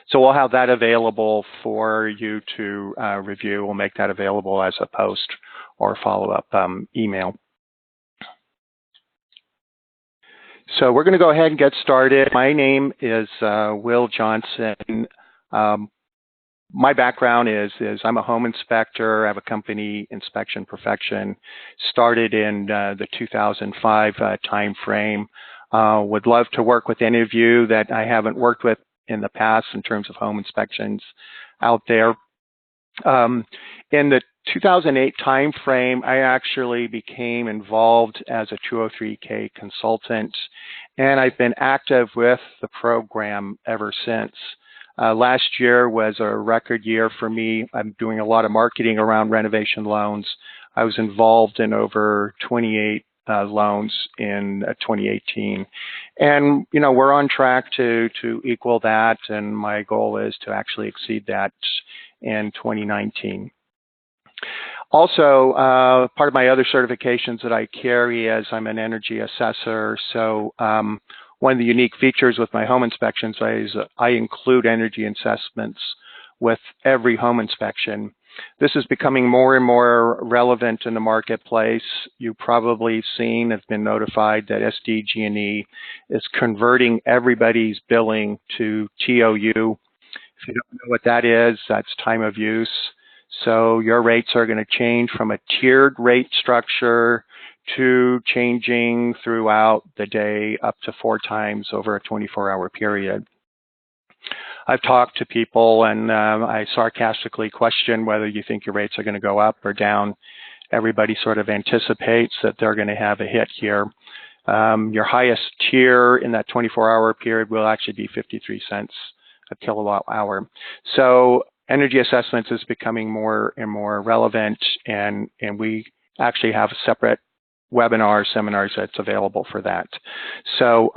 So we'll have that available for you to review. We'll make that available as a post or follow-up email. So we're going to go ahead and get started. My name is Will Johnson. My background is I'm a home inspector. I have a company, Inspection Perfection, started in the 2005 time frame. Would love to work with any of you that I haven't worked with in the past in terms of home inspections out there. In the 2008 time frame, I actually became involved as a 203K consultant, and I've been active with the program ever since. Last year was a record year for me. I'm doing a lot of marketing around renovation loans. I was involved in over 28 loans in 2018. And, you know, we're on track to equal that, and my goal is to actually exceed that in 2019. Also, part of my other certifications that I carry is I'm an energy assessor. So one of the unique features with my home inspections is I include energy assessments with every home inspection. This is becoming more and more relevant in the marketplace. You've probably seen, have been notified that SDG&E is converting everybody's billing to TOU. If you don't know what that is, that's time of use. So your rates are going to change from a tiered rate structure to changing throughout the day up to 4 times over a 24-hour period. I've talked to people, and I sarcastically question whether you think your rates are going to go up or down. Everybody sort of anticipates that they're going to have a hit here. Your highest tier in that 24-hour period will actually be 53 cents a kilowatt hour. So energy assessments is becoming more and more relevant, and we actually have separate seminars that's available for that. So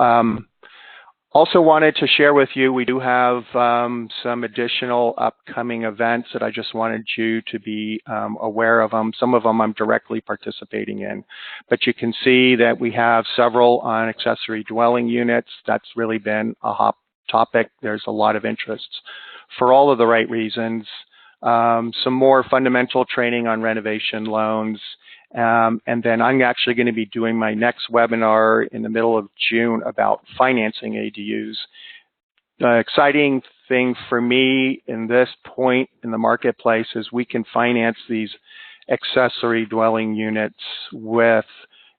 also wanted to share with you, we do have some additional upcoming events that I just wanted you to be aware of them. Some of them I'm directly participating in, but you can see that we have several on accessory dwelling units. That's really been a hot topic. There's a lot of interest for all of the right reasons. Some more fundamental training on renovation loans. And then I'm actually going to be doing my next webinar in the middle of June about financing ADUs. The exciting thing for me in this point in the marketplace is we can finance these accessory dwelling units with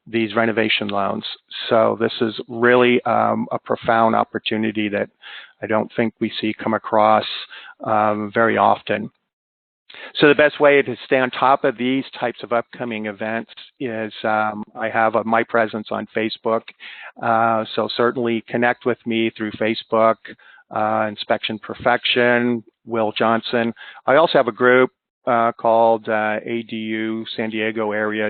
these renovation loans. So this is really a profound opportunity that I don't think we see come across very often. So the best way to stay on top of these types of upcoming events is I have my presence on Facebook. So certainly connect with me through Facebook, Inspection Perfection, Will Johnson. I also have a group called ADU San Diego Area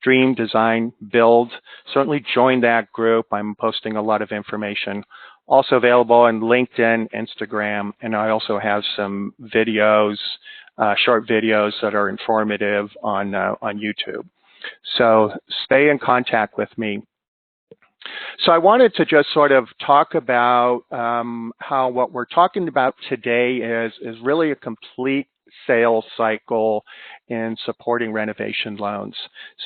Dream Design Build. Certainly join that group. I'm posting a lot of information. Also available on LinkedIn, Instagram, and I also have some videos, short videos that are informative on YouTube. So stay in contact with me. So I wanted to just sort of talk about how what we're talking about today is really a complete sales cycle in supporting renovation loans.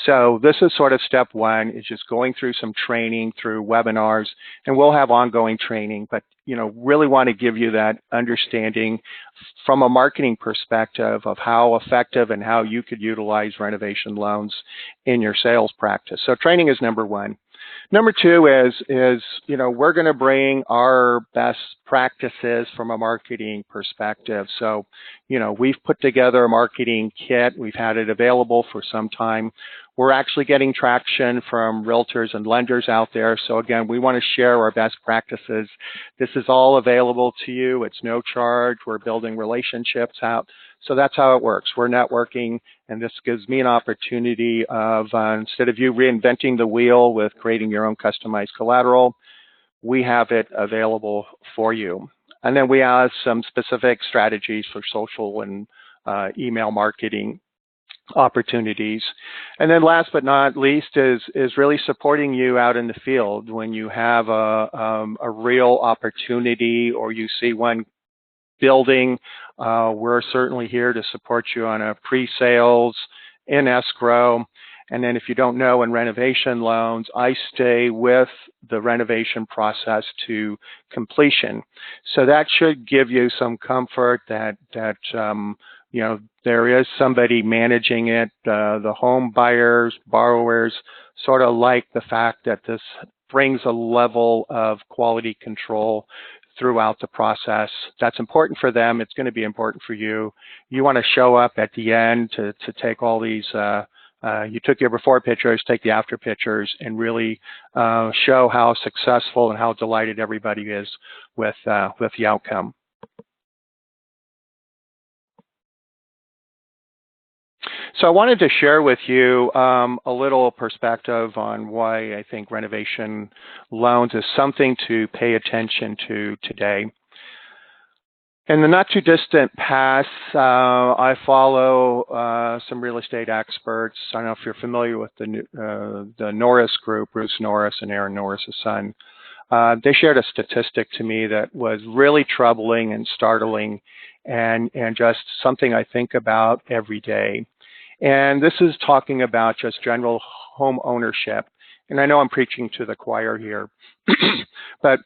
So this is sort of step one, is just going through some training through webinars, and we'll have ongoing training, but really want to give you that understanding from a marketing perspective of how effective and how you could utilize renovation loans in your sales practice. So training is number one. Number two is we're going to bring our best practices from a marketing perspective. So, we've put together a marketing kit. We've had it available for some time. We're actually getting traction from realtors and lenders out there. So again, we want to share our best practices. This is all available to you. It's no charge. We're building relationships out. So that's how it works. We're networking, and this gives me an opportunity of, instead of you reinventing the wheel with creating your own customized collateral, we have it available for you. And then we have some specific strategies for social and email marketing opportunities. And then last but not least is really supporting you out in the field when you have a real opportunity or you see one building. We're certainly here to support you on a pre-sales, in escrow. And then if you don't know, in renovation loans, I stay with the renovation process to completion. So that should give you some comfort that you know, there is somebody managing it. The home buyers, borrowers sort of like the fact that this brings a level of quality control throughout the process. That's important for them. It's going to be important for you. You want to show up at the end to take all these, you took your before pictures, take the after pictures, and really show how successful and how delighted everybody is with the outcome. So I wanted to share with you a little perspective on why I think renovation loans is something to pay attention to today. In the not too distant past, I follow some real estate experts. I don't know if you're familiar with the Norris Group, Bruce Norris and Aaron Norris' son. They shared a statistic to me that was really troubling and startling and just something I think about every day. And this is talking about just general home ownership. And I know I'm preaching to the choir here, but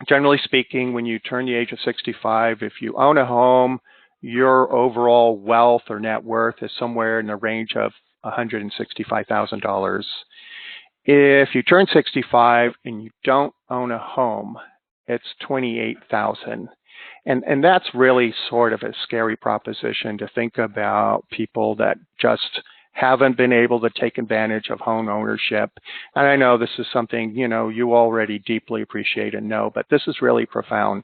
generally speaking, when you turn the age of 65, if you own a home, your overall wealth or net worth is somewhere in the range of $165,000. If you turn 65 and you don't own a home, it's $28,000. And that's really sort of a scary proposition to think about people that just haven't been able to take advantage of home ownership. And I know this is something, you know, you already deeply appreciate and know, but this is really profound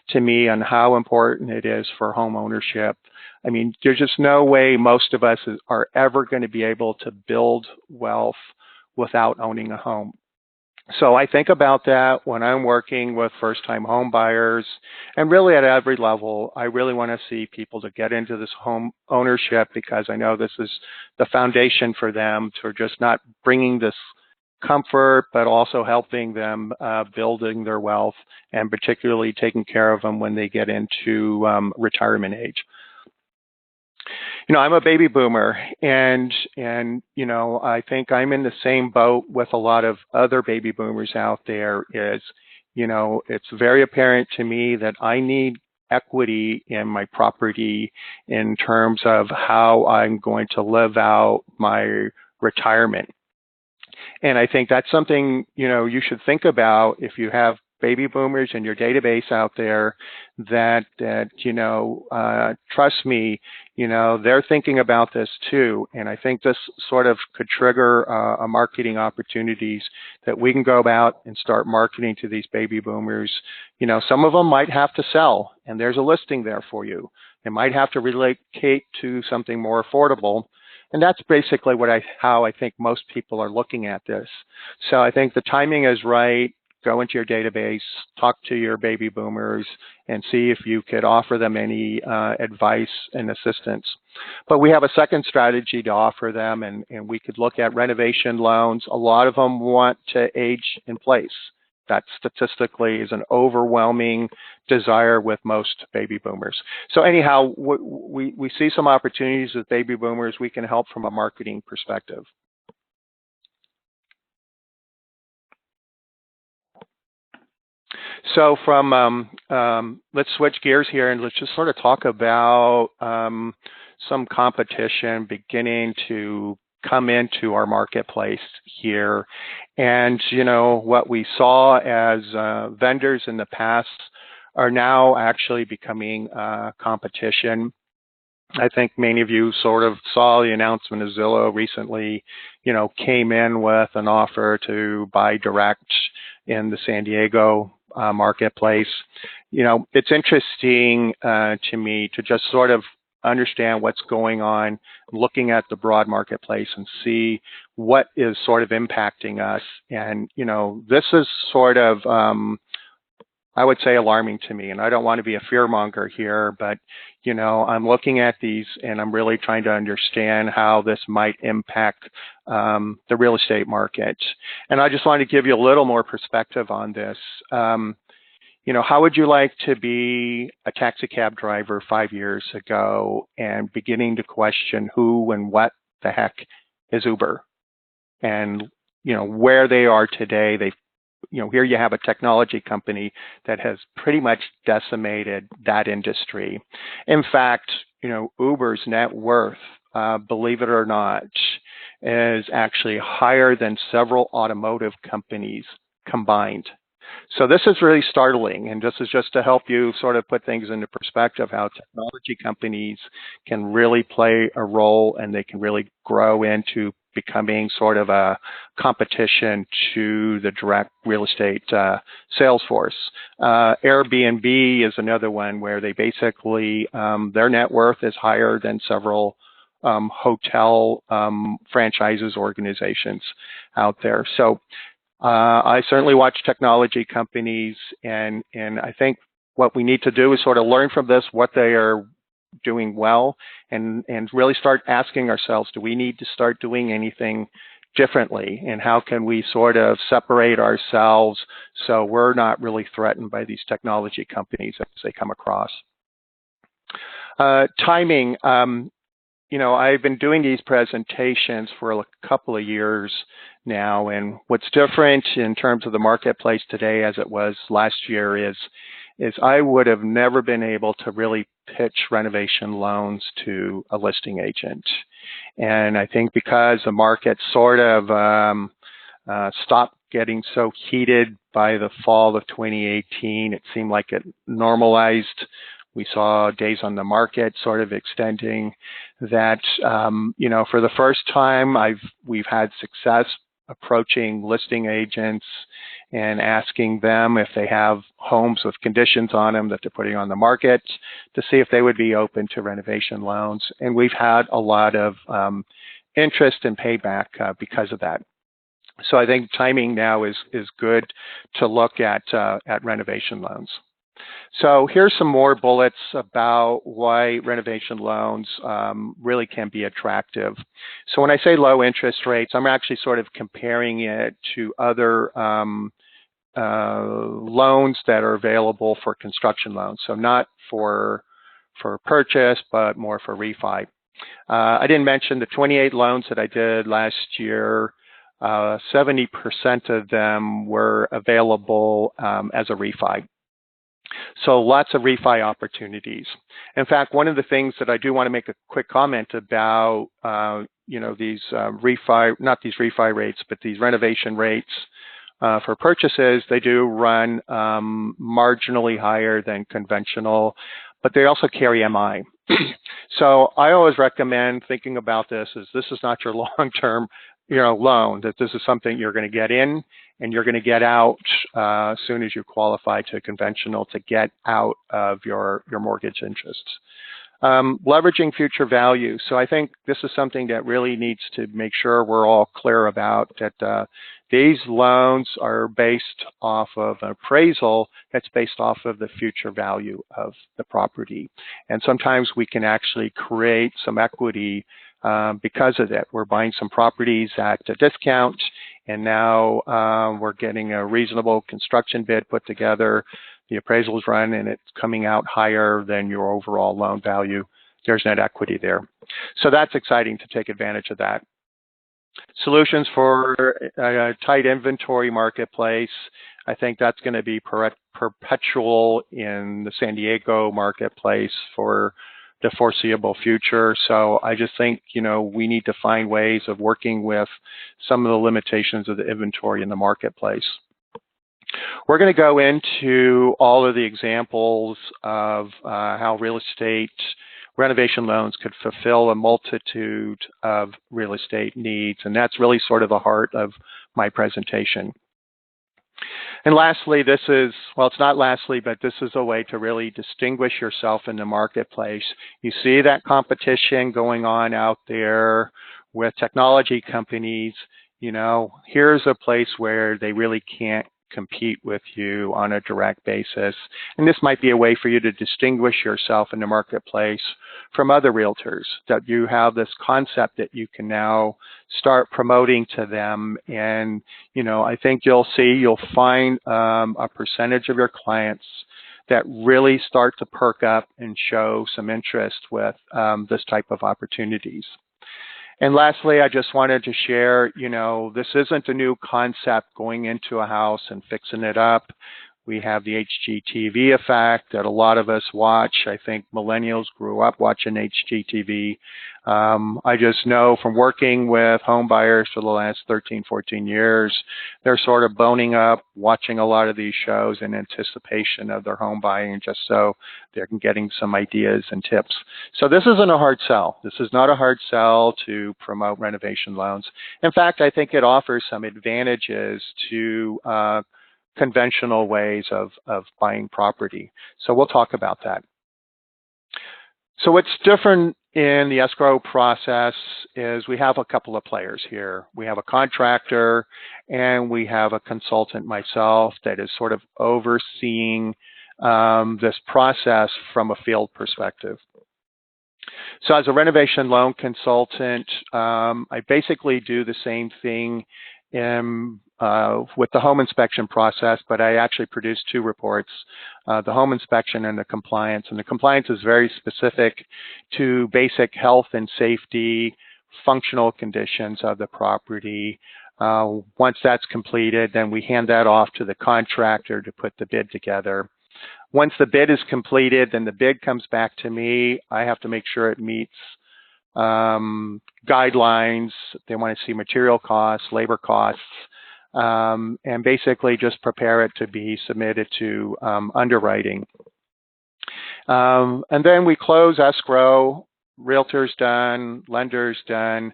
to me on how important it is for home ownership. I mean, there's just no way most of us are ever going to be able to build wealth without owning a home. So I think about that when I'm working with first-time home buyers, and really at every level, I really want to see people to get into this home ownership because I know this is the foundation for them to just not bringing this comfort, but also helping them building their wealth and particularly taking care of them when they get into retirement age. You know, I'm a baby boomer, and you know, I think I'm in the same boat with a lot of other baby boomers out there. Is, you know, it's very apparent to me that I need equity in my property in terms of how I'm going to live out my retirement. And I think that's something, you know, you should think about if you have baby boomers in your database out there that you know, trust me, you know, they're thinking about this too. And I think this sort of could trigger a marketing opportunities that we can go about and start marketing to these baby boomers. You know, some of them might have to sell, and there's a listing there for you. They might have to relocate to something more affordable. And that's basically how I think most people are looking at this. So I think the timing is right. Go into your database, talk to your baby boomers, and see if you could offer them any advice and assistance. But we have a second strategy to offer them, and we could look at renovation loans. A lot of them want to age in place. That statistically is an overwhelming desire with most baby boomers. So anyhow, we see some opportunities with baby boomers. We can help from a marketing perspective. So from let's switch gears here and let's just sort of talk about some competition beginning to come into our marketplace here. And, you know, what we saw as vendors in the past are now actually becoming competition. I think many of you sort of saw the announcement of Zillow recently, you know, came in with an offer to buy direct in the San Diego marketplace. You know, it's interesting to me to just sort of understand what's going on, looking at the broad marketplace and see what is sort of impacting us. And, you know, this is sort of I would say, alarming to me. And I don't want to be a fearmonger here, but, I'm looking at these and I'm really trying to understand how this might impact the real estate market. And I just want to give you a little more perspective on this. How would you like to be a taxi cab driver 5 years ago and beginning to question who and what the heck is Uber? And, where they are today, here you have a technology company that has pretty much decimated that industry. In fact, Uber's net worth, believe it or not, is actually higher than several automotive companies combined. So this is really startling, and this is just to help you sort of put things into perspective, how technology companies can really play a role and they can really grow into becoming sort of a competition to the direct real estate sales force. Airbnb is another one where they basically, their net worth is higher than several hotel franchises organizations out there. So I certainly watch technology companies, and I think what we need to do is sort of learn from this what they are doing well, and really start asking ourselves, do we need to start doing anything differently, and how can we sort of separate ourselves so we're not really threatened by these technology companies as they come across. Timing. I've been doing these presentations for a couple of years now, and what's different in terms of the marketplace today as it was last year is I would have never been able to really pitch renovation loans to a listing agent. And I think because the market sort of stopped getting so heated by the fall of 2018, it seemed like it normalized. We saw days on the market sort of extending that, for the first time, we've had success approaching listing agents and asking them if they have homes with conditions on them that they're putting on the market to see if they would be open to renovation loans. And we've had a lot of interest and payback because of that. So I think timing now is good to look at renovation loans. So here's some more bullets about why renovation loans really can be attractive. So when I say low interest rates, I'm actually sort of comparing it to other loans that are available for construction loans. So not for purchase, but more for refi. I didn't mention the 28 loans that I did last year. 70% of them were available as a refi. So lots of refi opportunities. In fact, one of the things that I do want to make a quick comment about, these not these refi rates, but these renovation rates for purchases, they do run marginally higher than conventional, but they also carry MI. So I always recommend thinking about this is not your long-term loan, that this is something you're going to get in and you're going to get out as soon as you qualify to conventional to get out of your mortgage interests. Leveraging future value. So I think this is something that really needs to make sure we're all clear about, that these loans are based off of an appraisal that's based off of the future value of the property. And sometimes we can actually create some equity because of that. We're buying some properties at a discount, and now we're getting a reasonable construction bid put together. The appraisal is run, and it's coming out higher than your overall loan value. There's net equity there. So that's exciting to take advantage of that. Solutions for a tight inventory marketplace. I think that's going to be perpetual in the San Diego marketplace for the foreseeable future. So I just think, we need to find ways of working with some of the limitations of the inventory in the marketplace. We're going to go into all of the examples of how real estate renovation loans could fulfill a multitude of real estate needs, and that's really sort of the heart of my presentation. And lastly, it's not lastly, but this is a way to really distinguish yourself in the marketplace. You see that competition going on out there with technology companies. Here's a place where they really can't compete with you on a direct basis. And this might be a way for you to distinguish yourself in the marketplace from other realtors, that you have this concept that you can now start promoting to them. And, I think you'll find a percentage of your clients that really start to perk up and show some interest with this type of opportunities. And lastly, I just wanted to share, this isn't a new concept going into a house and fixing it up. We have the HGTV effect that a lot of us watch. I think millennials grew up watching HGTV. I just know from working with home buyers for the last 13, 14 years, they're sort of boning up, watching a lot of these shows in anticipation of their home buying, just so they're getting some ideas and tips. So this isn't a hard sell. This is not a hard sell to promote renovation loans. In fact, I think it offers some advantages to conventional ways of buying property. So we'll talk about that. So what's different in the escrow process is we have a couple of players here. We have a contractor and we have a consultant, myself, that is sort of overseeing this process from a field perspective. So as a renovation loan consultant, I basically do the same thing with the home inspection process, but I actually produce two reports, the home inspection and the compliance. And the compliance is very specific to basic health and safety, functional conditions of the property. Once that's completed, then we hand that off to the contractor to put the bid together. Once the bid is completed, then the bid comes back to me. I have to make sure it meets guidelines. They want to see material costs, labor costs, and basically just prepare it to be submitted to underwriting. And then we close escrow, realtors done, lenders done.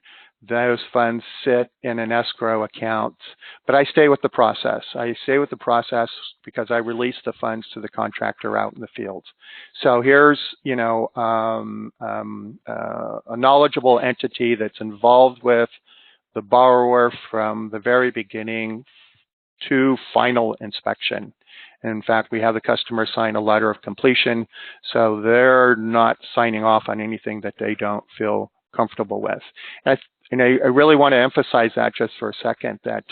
Those funds sit in an escrow account, but I stay with the process. I stay with the process because I release the funds to the contractor out in the field. So here's, a knowledgeable entity that's involved with the borrower from the very beginning to final inspection. In fact, we have the customer sign a letter of completion, so they're not signing off on anything that they don't feel comfortable with. And I really want to emphasize that just for a second, that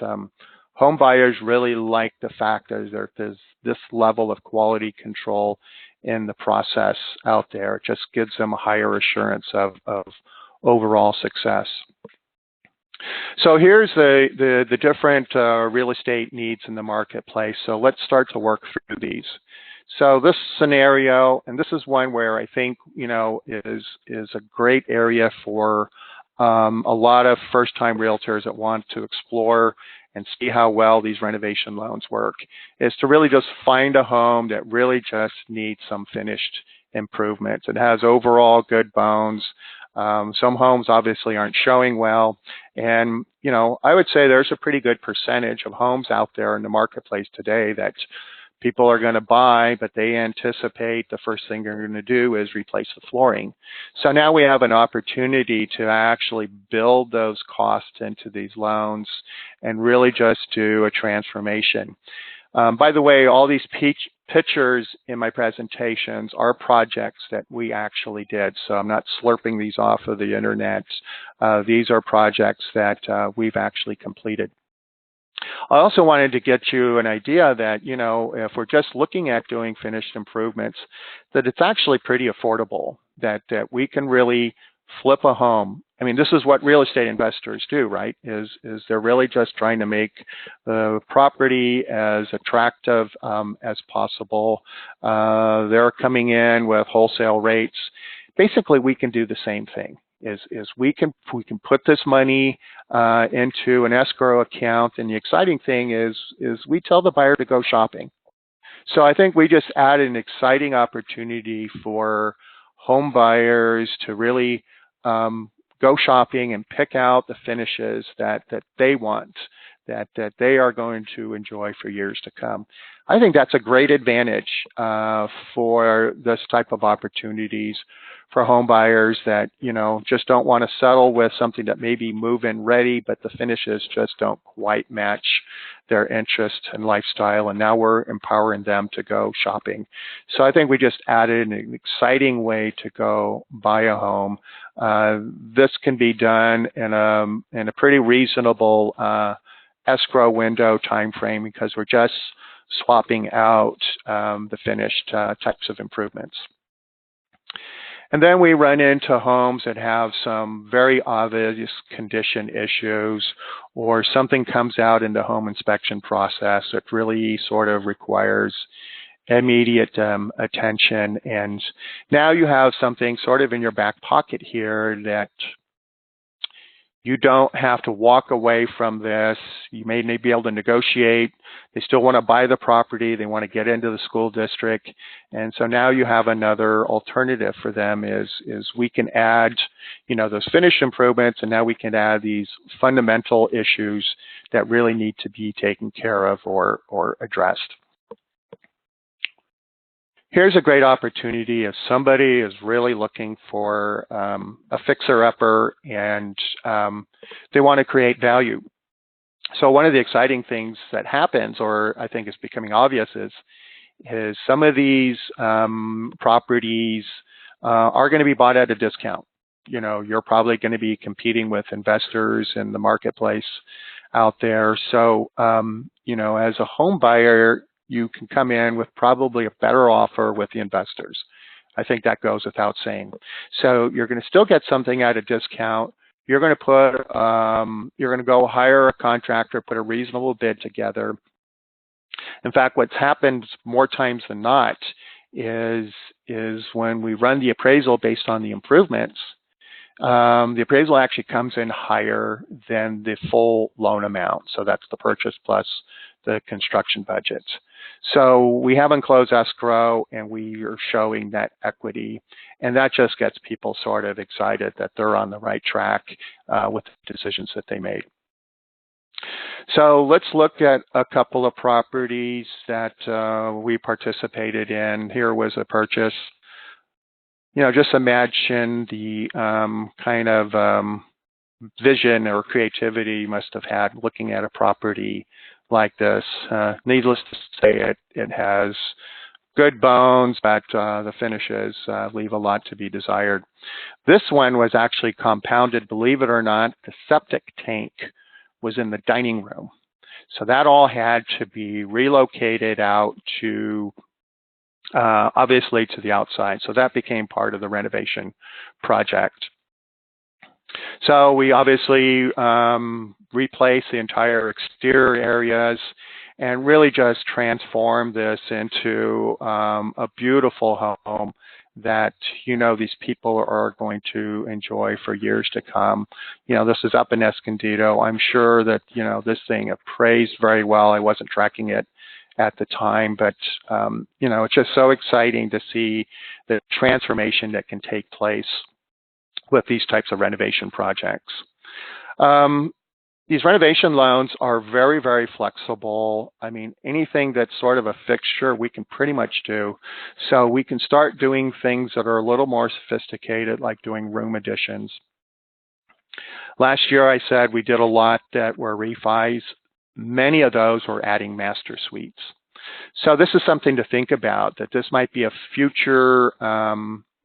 home buyers really like the fact that there's this level of quality control in the process out there. It just gives them a higher assurance of overall success. So here's the different real estate needs in the marketplace. So let's start to work through these. So this scenario, and this is one where I think, is a great area for a lot of first-time realtors that want to explore and see how well these renovation loans work, is to really just find a home that really just needs some finished improvements. It has overall good bones. Some homes obviously aren't showing well. And, I would say there's a pretty good percentage of homes out there in the marketplace today that people are going to buy, but they anticipate the first thing they're going to do is replace the flooring. So now we have an opportunity to actually build those costs into these loans and really just do a transformation. By the way, all these pictures in my presentations are projects that we actually did. So I'm not slurping these off of the internet. These are projects that we've actually completed. I also wanted to get you an idea that, if we're just looking at doing finished improvements, that it's actually pretty affordable, that we can really flip a home. I mean, this is what real estate investors do, right? Is they're really just trying to make the property as attractive as possible. They're coming in with wholesale rates. Basically, we can do the same thing. Is we can put this money into an escrow account, and the exciting thing is we tell the buyer to go shopping. So I think we just add an exciting opportunity for home buyers to really go shopping and pick out the finishes that they want, that they are going to enjoy for years to come. I think that's a great advantage for this type of opportunities for home buyers that, just don't want to settle with something that may be move-in ready, but the finishes just don't quite match their interest and lifestyle. And now we're empowering them to go shopping. So I think we just added an exciting way to go buy a home. This can be done in a pretty reasonable escrow window time frame because we're just swapping out the finished types of improvements. And then we run into homes that have some very obvious condition issues, or something comes out in the home inspection process that really sort of requires immediate attention. And now you have something sort of in your back pocket here that you don't have to walk away from this. You may be able to negotiate. They still want to buy the property. They want to get into the school district. And so now you have another alternative for them is we can add, those finished improvements, and now we can add these fundamental issues that really need to be taken care of or addressed. Here's a great opportunity if somebody is really looking for a fixer-upper and they want to create value. So one of the exciting things that happens, or I think is becoming obvious, is some of these properties are going to be bought at a discount. You're probably going to be competing with investors in the marketplace out there. So, as a home buyer, you can come in with probably a better offer with the investors. I think that goes without saying. So you're going to still get something at a discount. You're going to go hire a contractor, put a reasonable bid together. In fact, what's happened more times than not is when we run the appraisal based on the improvements, the appraisal actually comes in higher than the full loan amount. So that's the purchase plus the construction budget. So we haven't closed escrow, and we are showing net equity, and that just gets people sort of excited that they're on the right track with the decisions that they made. So let's look at a couple of properties that we participated in. Here was a purchase. Just imagine the kind of vision or creativity you must have had looking at a property like this. Needless to say, it has good bones, but the finishes leave a lot to be desired. This one was actually compounded, believe it or not. The septic tank was in the dining room. So that all had to be relocated out to, obviously, to the outside. So that became part of the renovation project. So we obviously replaced the entire exterior areas and really just transformed this into a beautiful home that, these people are going to enjoy for years to come. This is up in Escondido. I'm sure that, this thing appraised very well. I wasn't tracking it at the time, but, it's just so exciting to see the transformation that can take place with these types of renovation projects. These renovation loans are very, very flexible. I mean, anything that's sort of a fixture, we can pretty much do. So we can start doing things that are a little more sophisticated, like doing room additions. Last year, I said we did a lot that were refis. Many of those were adding master suites. So this is something to think about, that this might be a future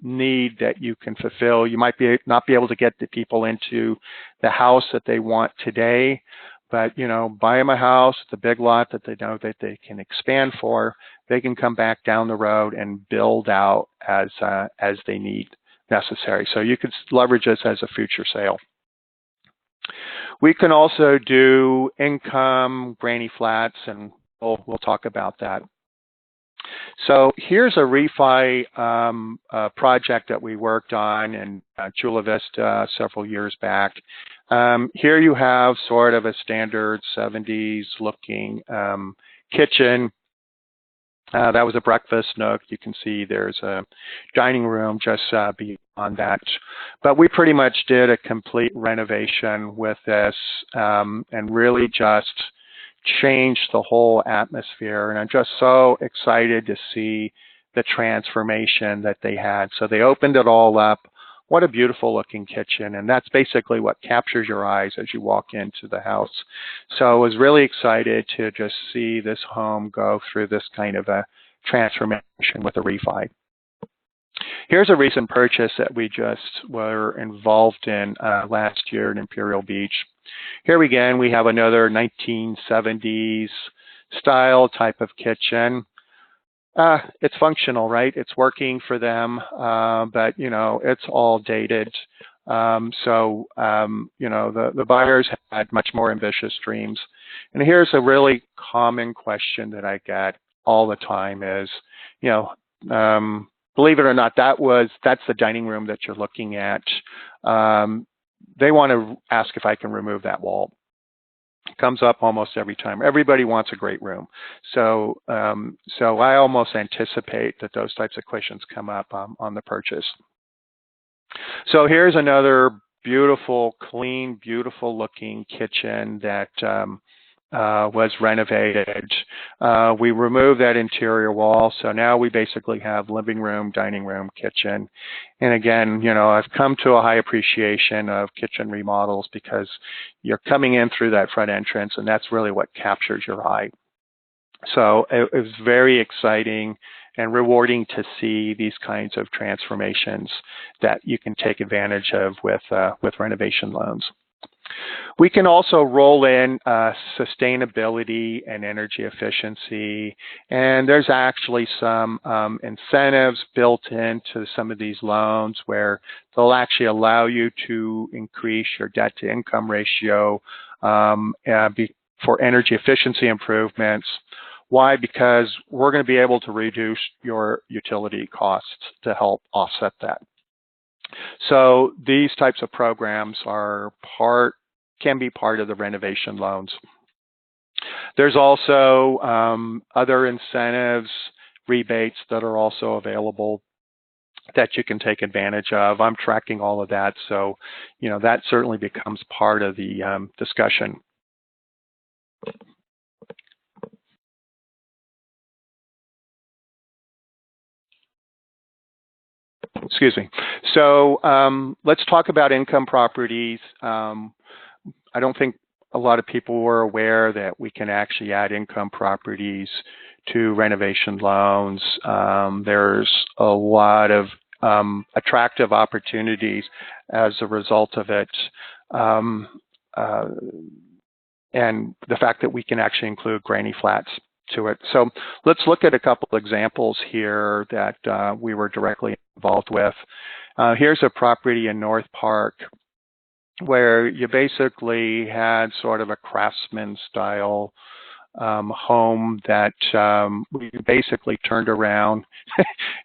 need that you can fulfill. You might not be able to get the people into the house that they want today, but buy them a house, the big lot that they know that they can expand for. They can come back down the road and build out as they need necessary. So you could leverage this as a future sale. We can also do income granny flats, and we'll talk about that. So here's a refi project that we worked on in Chula Vista several years back. Here you have sort of a standard 70s looking kitchen. That was a breakfast nook. You can see there's a dining room just beyond that. But we pretty much did a complete renovation with this and really just changed the whole atmosphere. And I'm just so excited to see the transformation that they had. So they opened it all up. What a beautiful looking kitchen. And that's basically what captures your eyes as you walk into the house. So I was really excited to just see this home go through this kind of a transformation with a refi. Here's a recent purchase that we just were involved in last year in Imperial Beach. Here again, we have another 1970s style type of kitchen. It's functional, right? It's working for them, but it's all dated. So the buyers had much more ambitious dreams. And here's a really common question that I get all the time is, believe it or not, that's the dining room that you're looking at. They want to ask if I can remove that wall. It comes up almost every time. Everybody wants a great room. So I almost anticipate that those types of questions come up on the purchase. So here's another beautiful, clean, beautiful looking kitchen that was renovated. We removed that interior wall, so now we basically have living room, dining room, kitchen. And again, I've come to a high appreciation of kitchen remodels because you're coming in through that front entrance, and that's really what captures your eye. So it was very exciting and rewarding to see these kinds of transformations that you can take advantage of with renovation loans. We can also roll in sustainability and energy efficiency, and there's actually some incentives built into some of these loans where they'll actually allow you to increase your debt-to-income ratio for energy efficiency improvements. Why? Because we're going to be able to reduce your utility costs to help offset that. So these types of programs can be part of the renovation loans. There's also other incentives, rebates that are also available that you can take advantage of. I'm tracking all of that, so that certainly becomes part of the discussion. Excuse me. So let's talk about income properties. I don't think a lot of people were aware that we can actually add income properties to renovation loans. There's a lot of attractive opportunities as a result of it. And the fact that we can actually include granny flats to it. So let's look at a couple of examples here that we were directly involved with. Here's a property in North Park where you basically had sort of a craftsman style home that we basically turned around,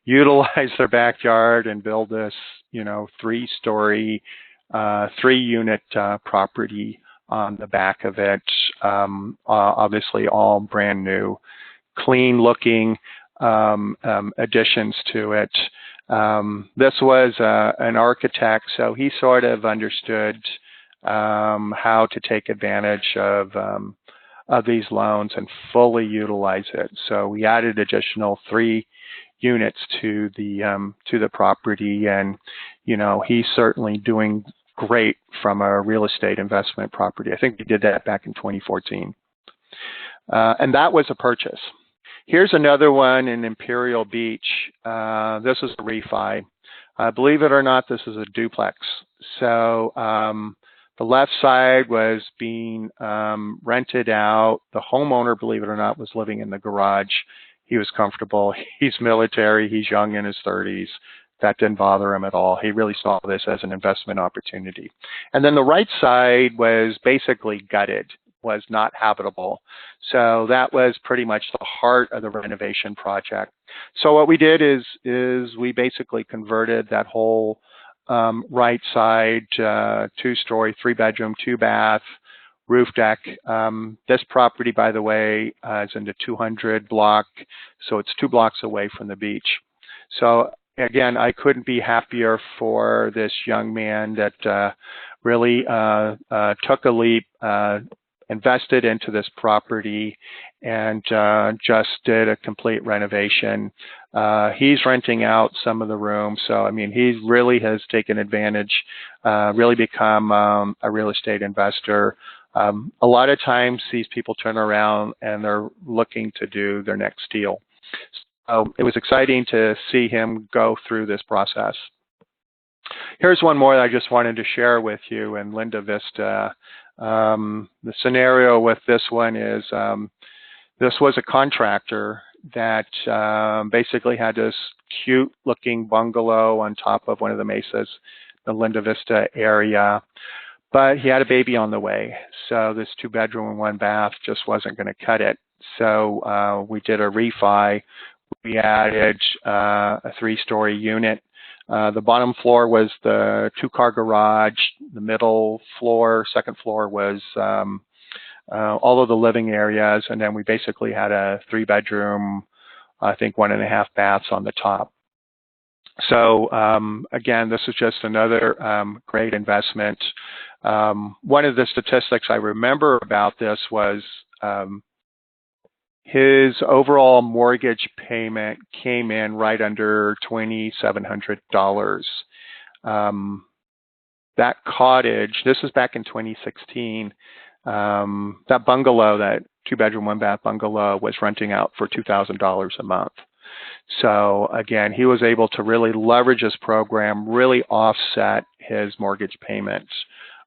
utilized their backyard and build this, 3-story, 3-unit property on the back of it. Obviously all brand new, clean looking additions to it. This was an architect, so he sort of understood how to take advantage of these loans and fully utilize it. So we added additional 3 units to the property, and he's certainly doing great from a real estate investment property. I think we did that back in 2014, and that was a purchase. Here's another one in Imperial Beach. This is a refi. Believe it or not, this is a duplex. So the left side was being rented out. The homeowner, believe it or not, was living in the garage. He was comfortable. He's military. He's young, in his 30s. That didn't bother him at all. He really saw this as an investment opportunity. And then the right side was basically gutted, was not habitable. So that was pretty much the heart of the renovation project. So what we did is we basically converted that whole right side 2-story, 3-bedroom, 2-bath, roof deck. This property, by the way, is in the 200 block, so it's 2 blocks away from the beach. So again, I couldn't be happier for this young man that really took a leap, invested into this property and just did a complete renovation. He's renting out some of the rooms, so I mean, he really has taken advantage, really become a real estate investor. A lot of times these people turn around and they're looking to do their next deal. So it was exciting to see him go through this process. Here's one more that I just wanted to share with you in Linda Vista. The scenario with this one is this was a contractor that basically had this cute looking bungalow on top of one of the mesas, the Linda Vista area. But he had a baby on the way, so this 2-bedroom and 1 bath just wasn't going to cut it. So we did a refi. We added a 3-story unit. The bottom floor was the 2-car garage. The middle floor, second floor was all of the living areas, and then we basically had a 3-bedroom, I think 1.5 baths on the top. So again, this is just another great investment. One of the statistics I remember about this was his overall mortgage payment came in right under $2,700. That cottage, this was back in 2016, that bungalow, that 2-bedroom, 1-bath bungalow was renting out for $2,000 a month. So again, he was able to really leverage his program, really offset his mortgage payments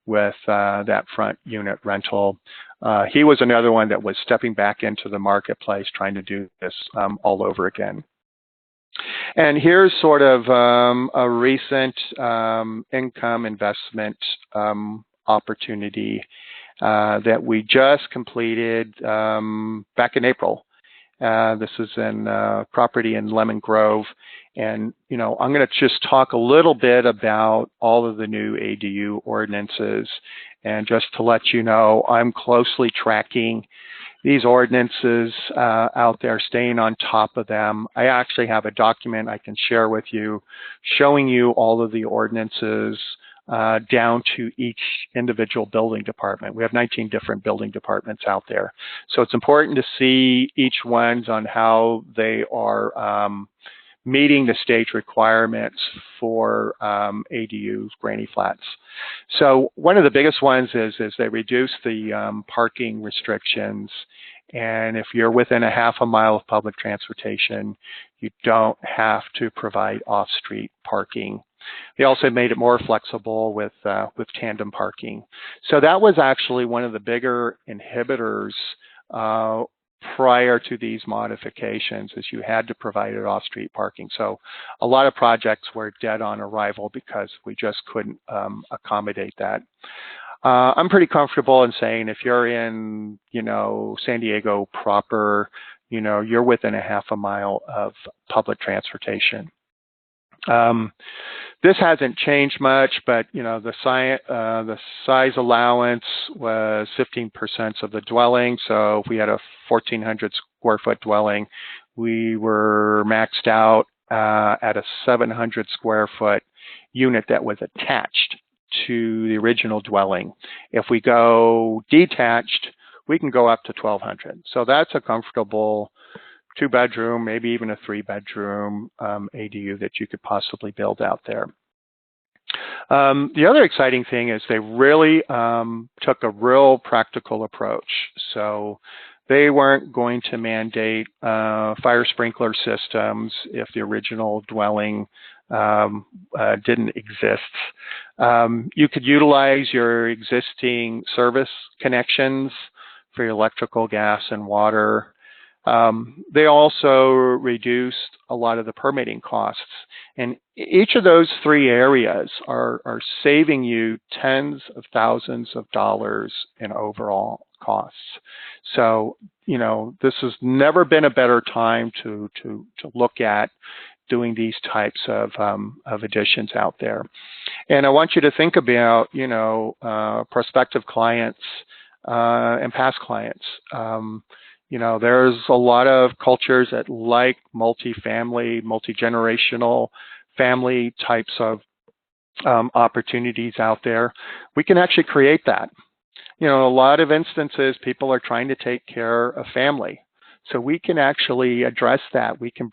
with that front unit rental. He was another one that was stepping back into the marketplace, trying to do this all over again. And here's sort of a recent income investment opportunity that we just completed back in April. This is in property in Lemon Grove. And, you know, I'm going to just talk a little bit about all of the new ADU ordinances. And just to let you know, I'm closely tracking these ordinances out there, staying on top of them. I actually have a document I can share with you showing you all of the ordinances down to each individual building department. We have 19 different building departments out there. So it's important to see each one's on how they are meeting the state requirements for ADUs, granny flats. So one of the biggest ones is they reduce the parking restrictions. And if you're within a half a mile of public transportation, you don't have to provide off-street parking. They also made it more flexible with tandem parking. So that was actually one of the bigger inhibitors prior to these modifications, is you had to provide it off-street parking. So a lot of projects were dead on arrival because we just couldn't accommodate that. I'm pretty comfortable in saying if you're in, you know, San Diego proper, you know, you're within a half a mile of public transportation. This hasn't changed much, but you know, the size allowance was 15% of the dwelling. So if we had a 1,400 square foot dwelling, we were maxed out at a 700 square foot unit that was attached to the original dwelling. If we go detached, we can go up to 1,200. So that's a comfortable 2-bedroom, maybe even a 3-bedroom ADU that you could possibly build out there. The other exciting thing is they really took a real practical approach. So they weren't going to mandate fire sprinkler systems if the original dwelling didn't exist. You could utilize your existing service connections for your electrical, gas, and water. They also reduced a lot of the permitting costs. And each of those 3 areas are saving you tens of thousands of dollars in overall costs. So, you know, this has never been a better time to look at doing these types of additions out there. And I want you to think about, you know, prospective clients and past clients. You know, there's a lot of cultures that like multi-family, multi-generational family types of opportunities out there. We can actually create that. in a lot of instances, people are trying to take care of family. So we can actually address that. We can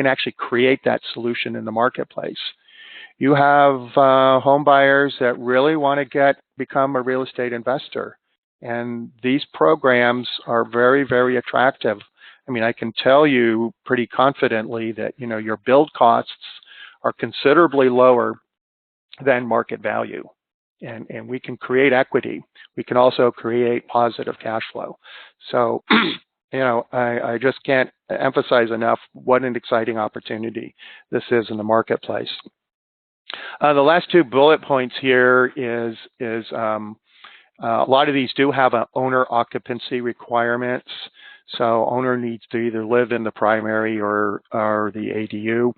actually create that solution in the marketplace. You have home buyers that really want to become a real estate investor. And these programs are very, very attractive. I mean, I can tell you pretty confidently that, your build costs are considerably lower than market value. And we can create equity. We can also create positive cash flow. So, I just can't emphasize enough what an exciting opportunity this is in the marketplace. The last two bullet points here is a lot of these do have an owner occupancy requirements. So owner needs to either live in the primary or the ADU.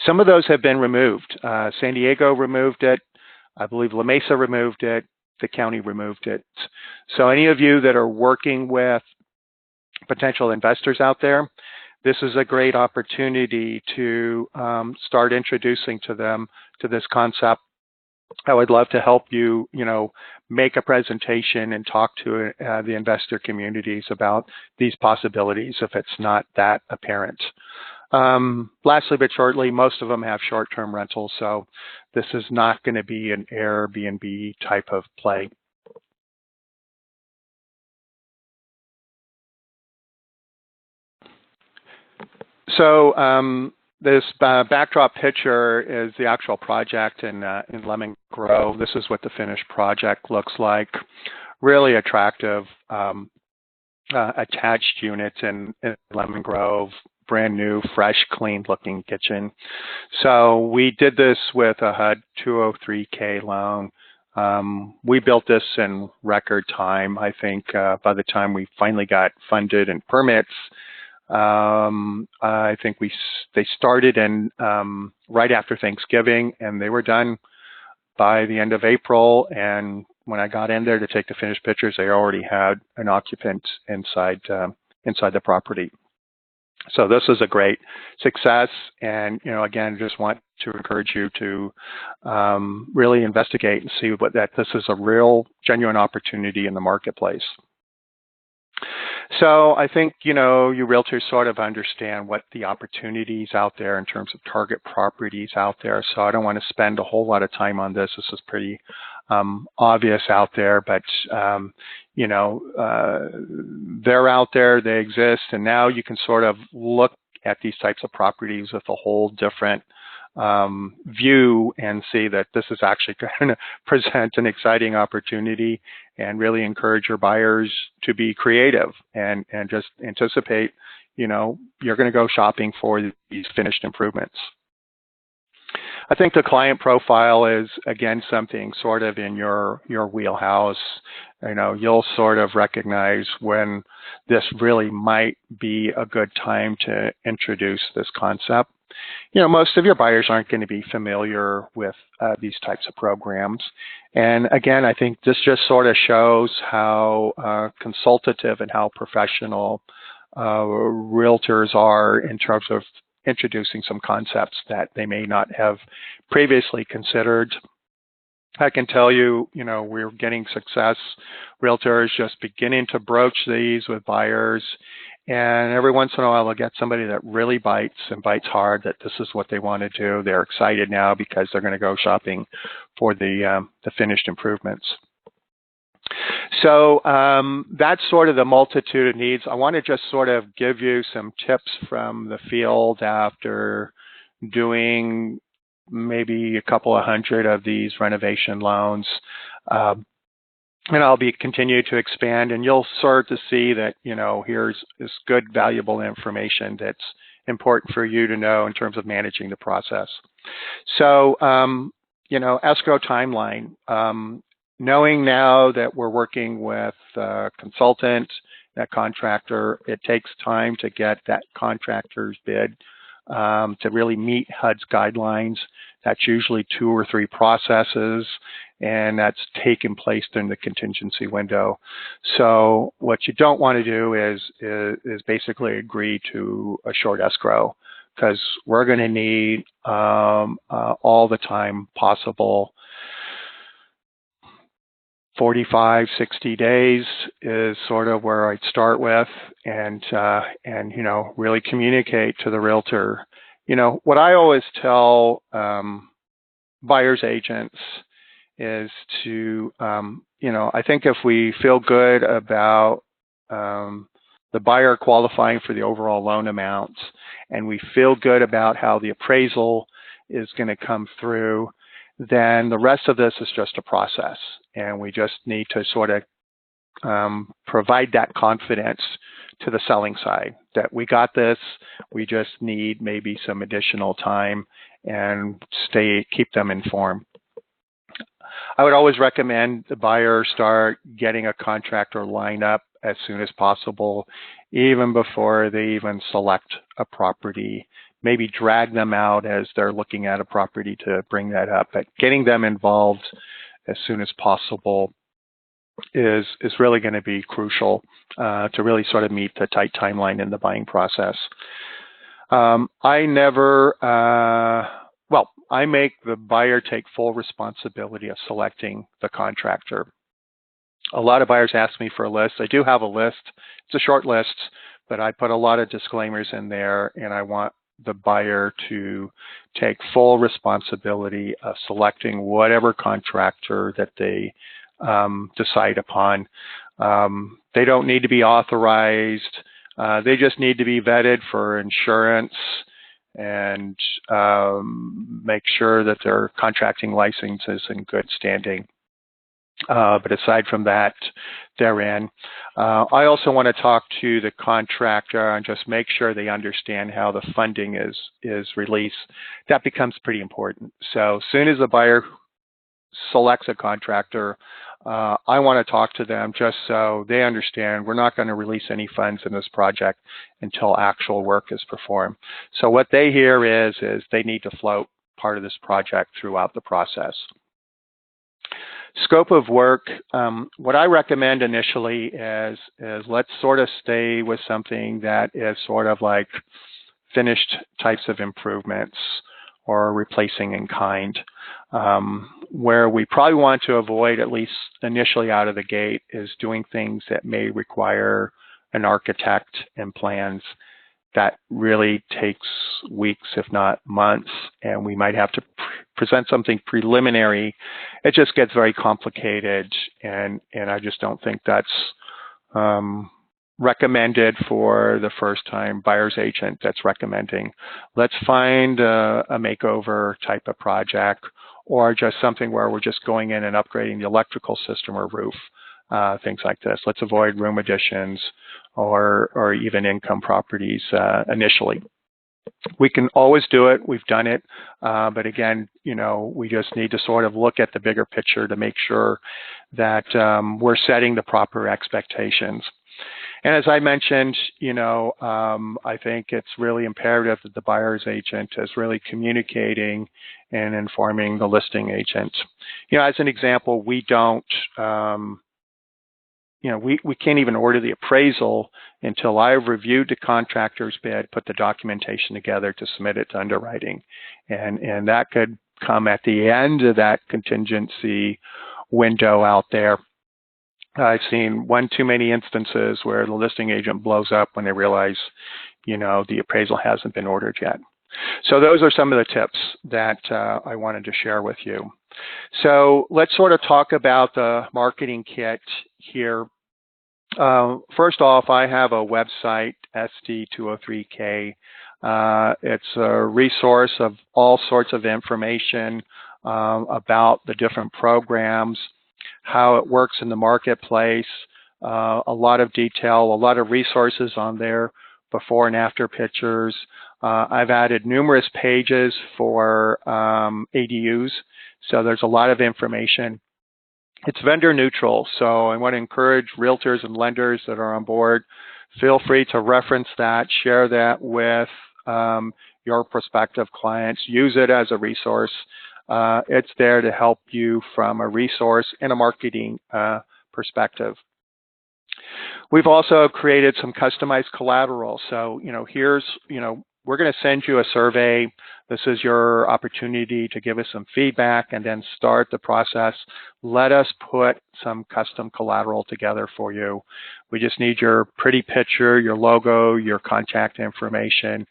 Some of those have been removed. San Diego removed it. I believe La Mesa removed it. The county removed it. So any of you that are working with potential investors out there, this is a great opportunity to start introducing to them to this concept. I would love to help you, make a presentation and talk to the investor communities about these possibilities if it's not that apparent. Lastly, but shortly, most of them have short-term rentals, so this is not going to be an Airbnb type of play. So this backdrop picture is the actual project in Lemon Grove. This is what the finished project looks like. Really attractive attached units in Lemon Grove. Brand new, fresh, clean-looking kitchen. So we did this with a HUD 203K loan. We built this in record time. I think by the time we finally got funded and permits, I think they started in right after Thanksgiving, and they were done by the end of April. And when I got in there to take the finished pictures, they already had an occupant inside the property. So this is a great success, and again, just want to encourage you to really investigate and see that this is a real, genuine opportunity in the marketplace. So I think, you realtors sort of understand what the opportunities out there in terms of target properties out there. So I don't want to spend a whole lot of time on this. This is pretty obvious out there, but, they're out there, they exist, and now you can sort of look at these types of properties with a whole different view and see that this is actually going to present an exciting opportunity, and really encourage your buyers to be creative and just anticipate, you're going to go shopping for these finished improvements. I think the client profile is, again, something sort of in your wheelhouse. You'll sort of recognize when this really might be a good time to introduce this concept. Most of your buyers aren't going to be familiar with these types of programs. And again, I think this just sort of shows how consultative and how professional realtors are in terms of introducing some concepts that they may not have previously considered. I can tell you, we're getting success. Realtors just beginning to broach these with buyers. And every once in a while, they'll get somebody that really bites hard, that this is what they want to do. They're excited now because they're going to go shopping for the finished improvements. So that's sort of the multitude of needs. I want to just sort of give you some tips from the field after doing maybe a couple of hundred of these renovation loans. And I'll continue to expand, and you'll start to see that, here's this good, valuable information that's important for you to know in terms of managing the process. So, escrow timeline. Knowing now that we're working with a consultant, that contractor, it takes time to get that contractor's bid to really meet HUD's guidelines. That's usually 2 or 3 processes, and that's taken place during the contingency window. So what you don't want to do is basically agree to a short escrow, because we're going to need all the time possible 45, 60 days is sort of where I'd start with, and really communicate to the realtor. What I always tell buyer's agents is to, I think if we feel good about the buyer qualifying for the overall loan amount, and we feel good about how the appraisal is going to come through, then the rest of this is just a process. And we just need to sort of provide that confidence to the selling side that we got this. We just need maybe some additional time and keep them informed. I would always recommend the buyer start getting a contractor lined up as soon as possible, even before they even select a property. Maybe drag them out as they're looking at a property to bring that up. But getting them involved as soon as possible is really going to be crucial to really sort of meet the tight timeline in the buying process. I make the buyer take full responsibility of selecting the contractor. A lot of buyers ask me for a list. I do have a list. It's a short list, but I put a lot of disclaimers in there, and I want the buyer to take full responsibility of selecting whatever contractor that they decide upon. They don't need to be authorized. They just need to be vetted for insurance and make sure that their contracting license is in good standing. But aside from that, they're in. I also want to talk to the contractor and just make sure they understand how the funding is released. That becomes pretty important. So as soon as the buyer selects a contractor, I want to talk to them just so they understand we're not going to release any funds in this project until actual work is performed. So what they hear is they need to float part of this project throughout the process. Scope of work, what I recommend initially is let's sort of stay with something that is sort of like finished types of improvements or replacing in kind. Where we probably want to avoid, at least initially out of the gate, is doing things that may require an architect and plans. That really takes weeks, if not months, and we might have to present something preliminary. It just gets very complicated, and I just don't think that's recommended for the first-time buyer's agent that's recommending. Let's find a makeover type of project, or just something where we're just going in and upgrading the electrical system or roof, things like this. Let's avoid room additions or even income properties initially. We can always do it. We've done it. But again, we just need to sort of look at the bigger picture to make sure that we're setting the proper expectations. And as I mentioned, I think it's really imperative that the buyer's agent is really communicating and informing the listing agent. As an example, we don't, we can't even order the appraisal until I've reviewed the contractor's bid, put the documentation together to submit it to underwriting. And that could come at the end of that contingency window out there. I've seen one too many instances where the listing agent blows up when they realize, the appraisal hasn't been ordered yet. So those are some of the tips that I wanted to share with you. So let's sort of talk about the marketing kit here. First off, I have a website, SD203K. It's a resource of all sorts of information about the different programs, how it works in the marketplace, a lot of detail, a lot of resources on there, before and after pictures. I've added numerous pages for ADUs, so there's a lot of information. It's vendor neutral, so I want to encourage realtors and lenders that are on board, feel free to reference that, share that with your prospective clients, use it as a resource. It's there to help you from a resource and a marketing perspective. We've also created some customized collateral. So, here's, we're going to send you a survey. This is your opportunity to give us some feedback and then start the process. Let us put some custom collateral together for you. We just need your pretty picture, your logo, your contact information.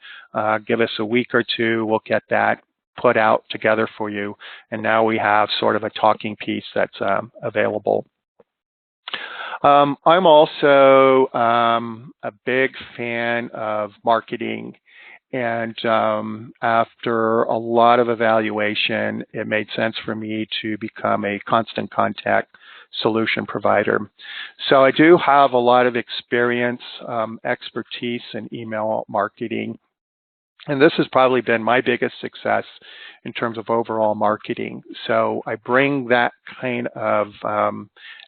Give us a week or two. We'll get that put out together for you. And now we have sort of a talking piece that's available. I'm also a big fan of marketing, and after a lot of evaluation, it made sense for me to become a constant contact solution provider. So I do have a lot of experience, expertise in email marketing. And this has probably been my biggest success in terms of overall marketing. So I bring that kind of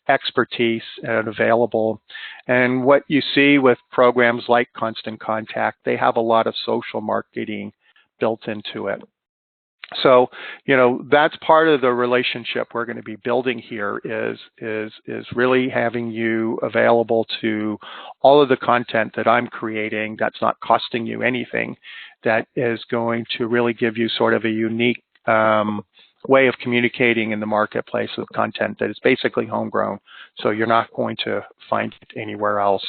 expertise and available. And what you see with programs like Constant Contact, they have a lot of social marketing built into it. So, you know, that's part of the relationship we're going to be building here is really having you available to all of the content that I'm creating that's not costing you anything, that is going to really give you sort of a unique way of communicating in the marketplace with content that is basically homegrown. So you're not going to find it anywhere else.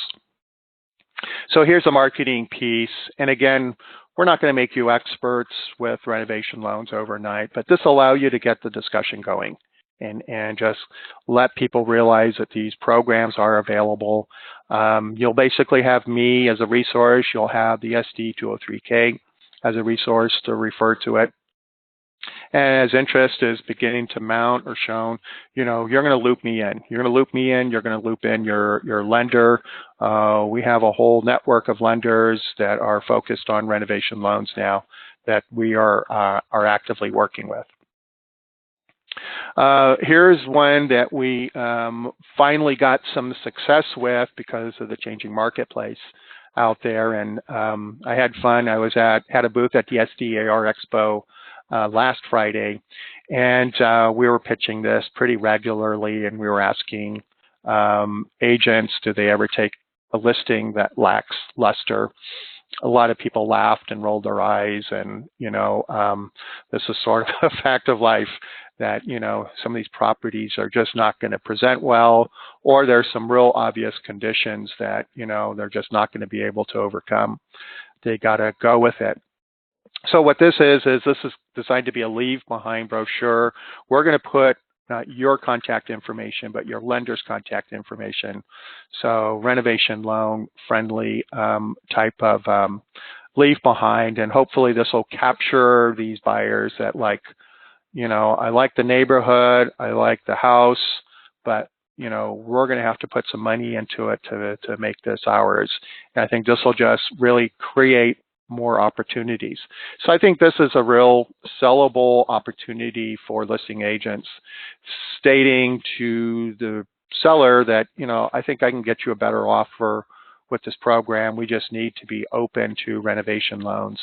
So here's a marketing piece. And again, we're not going to make you experts with renovation loans overnight, but this will allow you to get the discussion going and just let people realize that these programs are available. You'll basically have me as a resource. You'll have the SD203K as a resource to refer to it. And as interest is beginning to mount or shown, you know, you're going to loop me in. You're going to loop me in. You're going to loop in your lender. We have a whole network of lenders that are focused on renovation loans now that we are actively working with. Here's one that we finally got some success with because of the changing marketplace out there, and I had fun. I was had a booth at the SDAR Expo last Friday, and we were pitching this pretty regularly, and we were asking agents, do they ever take a listing that lacks luster? A lot of people laughed and rolled their eyes, and you know, this is sort of a fact of life that, you know, some of these properties are just not going to present well, or there's some real obvious conditions that, you know, they're just not going to be able to overcome. They got to go with it. So what this is this is designed to be a leave behind brochure. We're going to put not your contact information, but your lender's contact information. So renovation loan friendly type of leave behind, and hopefully this will capture these buyers that, like, you know, I like the neighborhood, I like the house, but you know, we're going to have to put some money into it to make this ours. And I think this will just really create more opportunities. So I think this is a real sellable opportunity for listing agents, stating to the seller that, you know, I think I can get you a better offer with this program. We just need to be open to renovation loans.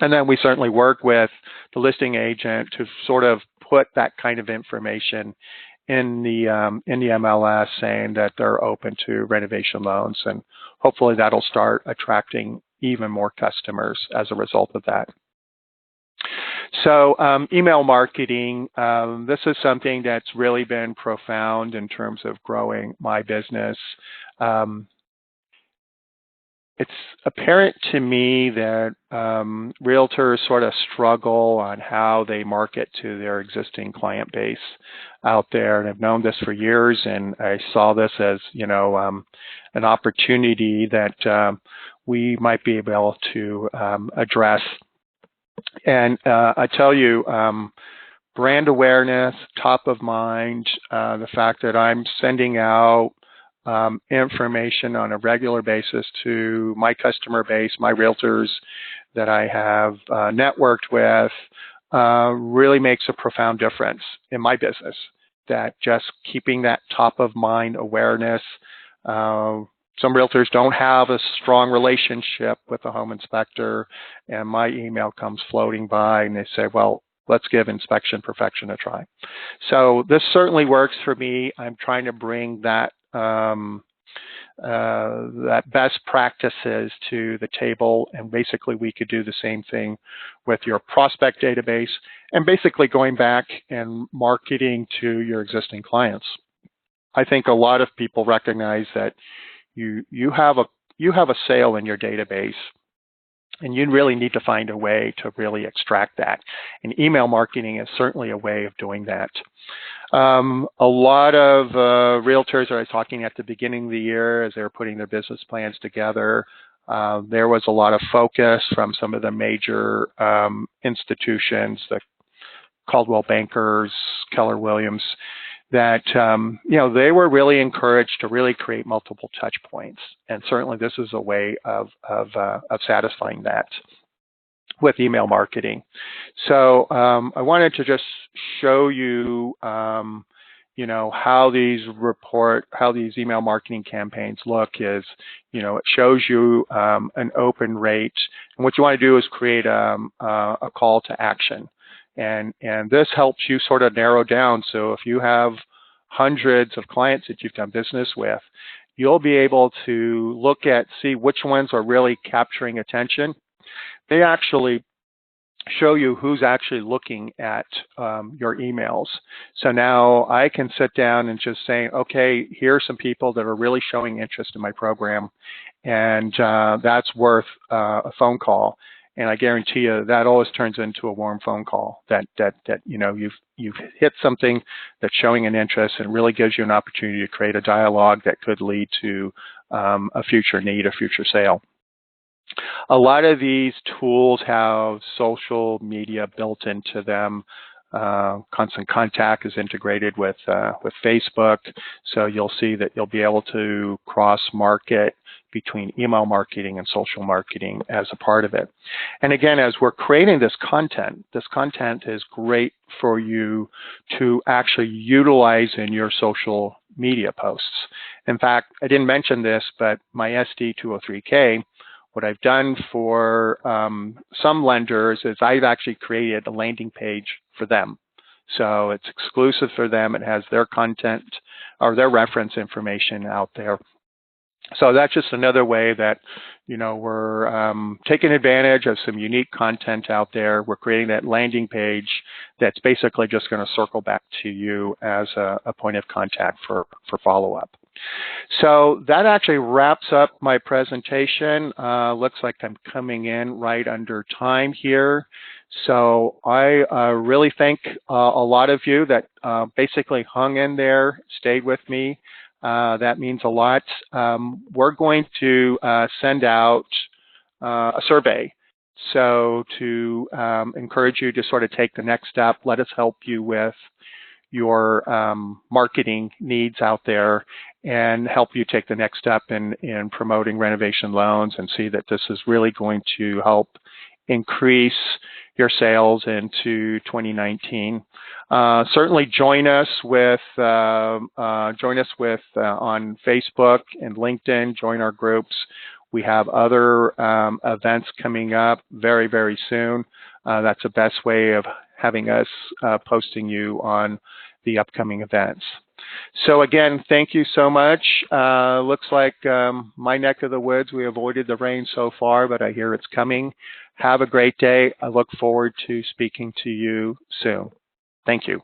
And then we certainly work with the listing agent to sort of put that kind of information in the MLS, saying that they're open to renovation loans, and hopefully that'll start attracting even more customers as a result of that. So email marketing, this is something that's really been profound in terms of growing my business. It's apparent to me that realtors sort of struggle on how they market to their existing client base out there. And I've known this for years, and I saw this as, you know, an opportunity that we might be able to address. And I tell you, brand awareness, top of mind, the fact that I'm sending out information on a regular basis to my customer base, my realtors that I have networked with, really makes a profound difference in my business. That just keeping that top of mind awareness. Some realtors don't have a strong relationship with the home inspector, and my email comes floating by and they say, well, let's give Inspection Perfection a try. So this certainly works for me. I'm trying to bring that that best practices to the table, and basically we could do the same thing with your prospect database, and basically going back and marketing to your existing clients. I think a lot of people recognize that you have a sale in your database, and you really need to find a way to really extract that. And email marketing is certainly a way of doing that. A lot of realtors I was talking at the beginning of the year as they were putting their business plans together. There was a lot of focus from some of the major institutions, the Coldwell Bankers, Keller Williams, that they were really encouraged to really create multiple touch points, and certainly this is a way of satisfying that with email marketing. So I wanted to just show you, how these email marketing campaigns look. Is it shows you an open rate, and what you want to do is create a call to action. And this helps you sort of narrow down. So if you have hundreds of clients that you've done business with, you'll be able to see which ones are really capturing attention. They actually show you who's actually looking at your emails. So now I can sit down and just say, okay, here are some people that are really showing interest in my program, and that's worth a phone call. And I guarantee you that always turns into a warm phone call. That you've hit something that's showing an interest and really gives you an opportunity to create a dialogue that could lead to a future need, a future sale. A lot of these tools have social media built into them. Constant Contact is integrated with Facebook, so you'll see that you'll be able to cross-market between email marketing and social marketing as a part of it. And again, as we're creating this content is great for you to actually utilize in your social media posts. In fact, I didn't mention this, but my SD203K, what I've done for some lenders is I've actually created a landing page for them. So it's exclusive for them. It has their content or their reference information out there. So that's just another way that, we're taking advantage of some unique content out there. We're creating that landing page that's basically just going to circle back to you as a point of contact for follow-up. So that actually wraps up my presentation. Looks like I'm coming in right under time here. So I really thank a lot of you that basically hung in there, stayed with me. That means a lot. We're going to send out a survey. So to encourage you to sort of take the next step, let us help you with your marketing needs out there and help you take the next step in promoting renovation loans, and see that this is really going to help increase your sales into 2019. Certainly join us on Facebook and LinkedIn. Join our groups. We have other events coming up very, very soon. That's the best way of having us posting you on the upcoming events. So again, thank you so much. Looks like my neck of the woods, we avoided the rain so far, but I hear it's coming. Have a great day. I look forward to speaking to you soon. Thank you.